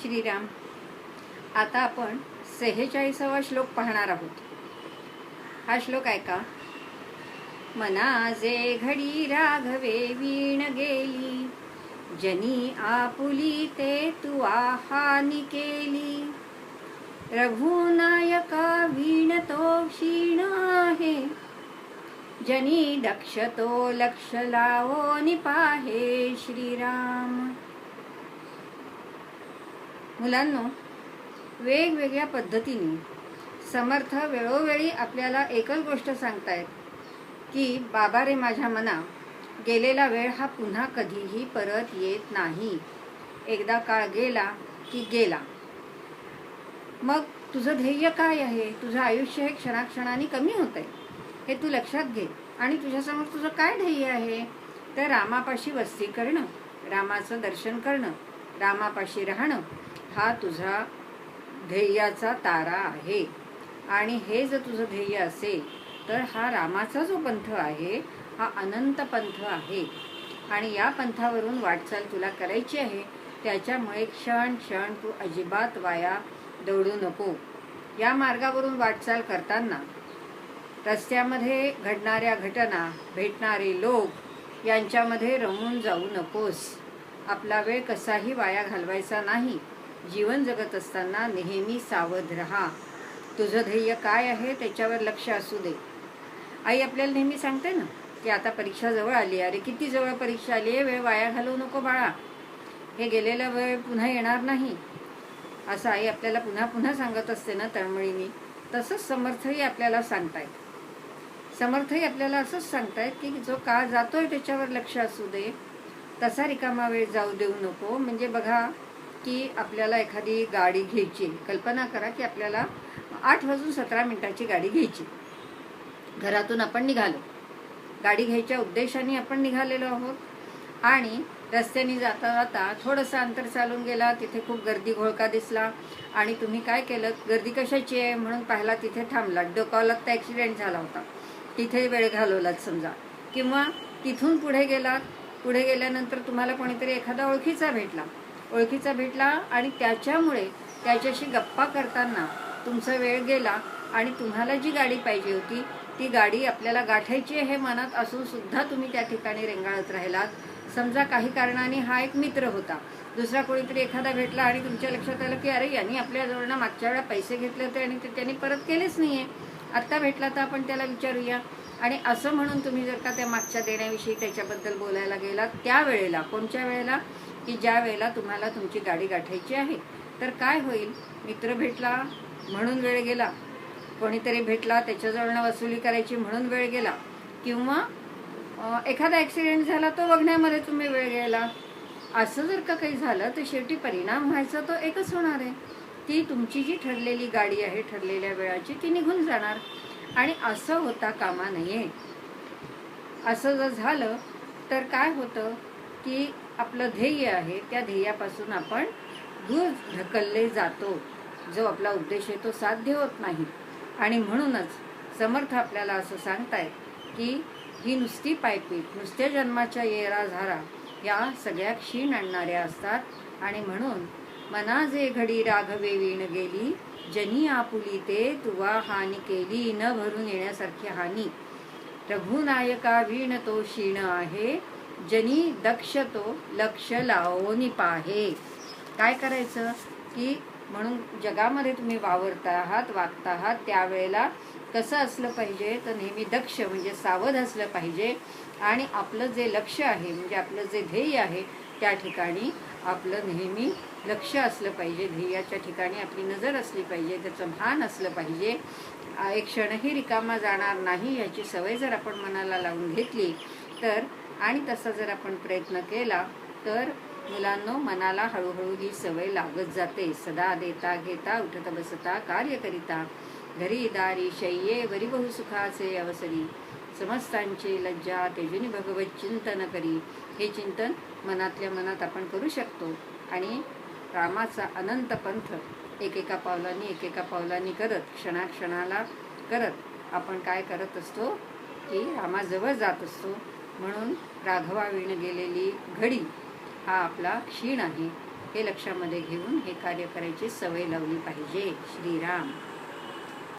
श्रीराम. आता आपण 46वा श्लोक पाहणार आहोत. हा श्लोक ऐका. मना जे घडी राघवे वीण गेली, जनी आपुली ते तू हानी केली. रघुनायका वीण तो क्षीण आहे, जनी दक्ष तो लक्ष लावो निपाहे. श्रीराम. मुलांनो, वेगवेगळ्या पद्धतीने समर्थ वेळोवेळी आपल्याला एकच गोष्ट सांगतायत की बाबा रे माझ्या मना, गेलेला वेळ हा पुन्हा कधीही परत येत नाही. एकदा काळ गेला की गेला. मग तुझं ध्येय काय आहे? तुझं आयुष्य हे क्षणाक्षणाने कमी होतंय, हे तू लक्षात घे. आणि तुझ्यासमोर तुझं काय ध्येय आहे? तर रामापाशी वस्ती करणं, रामाचं दर्शन करणं, रामापाशी राहणं हा तुझा ध्येयाचा तारा आहे. आणि हे जर तुझं ध्येय असेल तर हा रामाचा जो पंथ आहे हा अनंत पंथ आहे. आणि या पंथावरून वाटचाल तुला करायची आहे. त्याच्यामुळे क्षण क्षण तू अजिबात वाया दौडू नको. या मार्गावरून वाटचाल करताना रस्त्यामध्ये घडणाऱ्या घटना, भेटणारे लोक यांच्यामध्ये रमून जाऊ नकोस. आपला वेळ कसाही वाया घालवायचा नाही. जीवन जगत असताना नेहमी सावध राहा. तुझं ध्येय काय आहे त्याच्यावर लक्ष असू दे. आई आपल्याला नेहमी सांगते ना की आता परीक्षा जवळ आली. अरे किती जवळ परीक्षा आली आहे, वेळ वाया घालवू नको बाळा. हे गेलेला वेळ पुन्हा येणार नाही असं आई आपल्याला पुन्हा पुन्हा सांगत असते ना तळमळीने. तसंच समर्थही आपल्याला सांगतायत. समर्थही आपल्याला असंच सांगतायत की जो काळ जातोय त्याच्यावर लक्ष असू दे. तसा रिकामा वेळ जाऊ देऊ नको. म्हणजे बघा की आपल्याला एखादी गाडी घ्यायची, कल्पना करा की आपल्याला 8:17 गाडी घ्यायची. घरातून आपण निघालो, गाडी घ्यायच्या उद्देशाने आपण निघालेलो आहोत. आणि रस्त्याने जाता जाता थोडंसं अंतर चालून गेला, तिथे खूप गर्दी घोळका दिसला आणि तुम्ही काय केलं, गर्दी कशाची आहे म्हणून पाहिला, तिथे थांबलात. डोकावलात तर ॲक्सिडेंट झाला होता, तिथे वेळ घालवलात समजा. किंवा तिथून पुढे गेलात, पुढे गेल्यानंतर तुम्हाला कोणीतरी एखादा ओळखीचा भेटला आणि त्याच्यामुळे त्याच्याशी गप्पा करताना तुमचा वेळ गेला आणि तुम्हाला जी गाडी पाहिजे होती ती गाडी आपल्याला गाठायची आहे हे मनात असून सुद्धा तुम्ही त्या ठिकाणी रेंगाळत राहिलात. समजा काही कारणाने हा एक मित्र होता, दुसरा कोणीतरी एखादा भेटला आणि तुमच्या लक्षात आलं की अरे यांनी आपल्याजवळ मागच्या वेळा पैसे घेतले होते आणि ते त्यांनी परत केलेच नाहीये, आत्ता भेटला तर आपण त्याला विचारूया. आणि असं म्हणून तुम्ही जर का त्या मागच्या देण्याविषयी त्याच्याबद्दल बोलायला गेलात, त्या वेळेला, कोणत्या वेळेला, की ज्या वेळेला तुम्हाला तुमची गाडी गाठायची आहे, तर काय होईल? मित्र भेटला म्हणून वेळ गेला, कोणीतरी भेटला त्याच्याजवळनं वसुली करायची म्हणून वेळ गेला, किंवा एखादा ॲक्सिडेंट झाला तो बघण्यामध्ये तुम्ही वेळ गेला. असं जर का काही झालं तर शेवटी परिणाम व्हायचा तो एकच होणार आहे, ती तुमची जी ठरलेली गाडी आहे ठरलेल्या वेळाची ती निघून जाणार. आणि असं होता कामा नये. असं जर झालं तर काय होतं की आपलं ध्येय आहे त्या ध्येयापासून आपण दूर ढकलले जातो. जो आपला उद्देश आहे तो साध्य होत नाही. आणि म्हणूनच समर्थ आपल्याला असं सांगतायत की ही नुसती पायपीट, नुसत्या जन्माच्या येराझारा या सगळ्या क्षीण आणणाऱ्या असतात. आणि म्हणून मना जे घडी राघवे वीण गेली, जनी आपुली ते तुवा हानी केली. न भरून येण्यासारखी हानी. रघुनायका वीण तो क्षीण आहे, जनी दक्ष तो लक्ष लावोनी पाहे. काय करायचं की म्हणून जगामध्ये तुम्ही वावरता आहात, वागता आहात, त्यावेळेला कसं असलं पाहिजे तर नेहमी दक्ष म्हणजे सावध असलं पाहिजे. आणि आपलं जे लक्ष आहे म्हणजे आपलं जे ध्येय आहे त्या ठिकाणी आपलं नेहमी लक्ष असलं पाहिजे. ध्येयाच्या ठिकाणी आपली नजर असली पाहिजे, त्याचं भान असलं पाहिजे. एक क्षणही रिकामा जाणार नाही याची सवय जर आपण मनाला लावून घेतली तर, आणि तसा जर आपण प्रयत्न केला तर मुलांनो मनाला हळूहळू ही सवय लागत जाते. सदा देता घेता उठत बसता कार्य करिता, घरी दारी शय्ये वरी बहु सुखाचे अवसरी, समस्तांचे लज्जा तेजुनी भगवत चिंतन करी. हे चिंतन मनातल्या मनात आपण करू शकतो. आणि रामाचा अनंत पंथ एकेका पावलांनी करत, क्षणाक्षणाला करत आपण काय करत असतो की रामाजवळ जात असतो. म्हणून राघवा वीण गेलेली घडी हा आपला क्षीण आहे. हे लक्षामध्ये घेऊन हे कार्य करायची सवय लावली पाहिजे. श्रीराम.